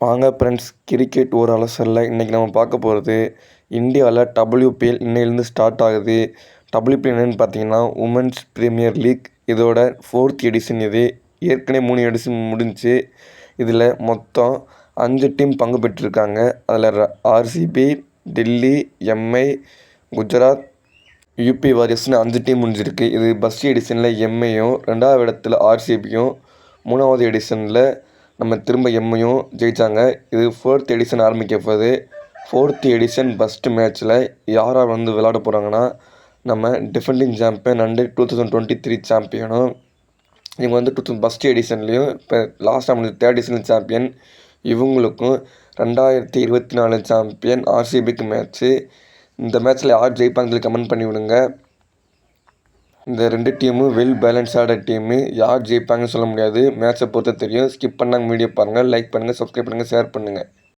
வாங்க friends, cricket ஒரு அலசலில் இன்றைக்கி நம்ம பார்க்க போகிறது இந்தியாவில் WPL இன்னையிலேருந்து ஸ்டார்ட் ஆகுது. WPL என்னென்னு பார்த்தீங்கன்னா உமன்ஸ் ப்ரீமியர் லீக். இதோட 4th எடிஷன் இது. ஏற்கனவே 3 எடிஷன் முடிஞ்சு. இதில் மொத்தம் 5 டீம் பங்கு பெற்றிருக்காங்க. அதில் RCB, Delhi, MI, Gujarat, UP வாரியர்ஸ்னு 5 team முடிஞ்சிருக்கு. இது ஃபஸ்ட் எடிஷனில் MIயும், 2வது இடத்துல RCBயும், 3வது எடிஷனில் நம்ம திரும்ப MIயும் ஜெயித்தாங்க. இது 4th எடிஷன் ஆரம்பிக்க போகுது. 4th எடிஷன் ஃபஸ்ட்டு மேட்ச்சில் யார் வந்து விளையாட போகிறாங்கன்னா, நம்ம டிஃபெண்டிங் சாம்பியன் அண்டு 2023 சாம்பியனும், இவங்க வந்து ஃபஸ்ட் எடிஷன்லேயும் இப்போ லாஸ்ட்டாக முடிஞ்ச 3rd எடிஷன் சாம்பியன், இவங்களுக்கும் 2024 சாம்பியன் RCBக்கு மேட்ச்சு. இந்த மேட்ச்சில் யார் ஜெயிப்பாங்கன்னு சொல்லி கமெண்ட் பண்ணி விடுங்க. இந்த 2 டீமும் வெல் பேலன்ஸான டீமு. யார் ஜெயிப்பாங்கன்னு சொல்ல முடியாது, மேட்ச்சை பொறுத்த தெரியும். ஸ்கிப் பண்ணாங்க வீடியோ பாருங்கள், லைக் பண்ணுங்கள், சப்ஸ்கிரைப் பண்ணுங்கள், ஷேர் பண்ணுங்கள்.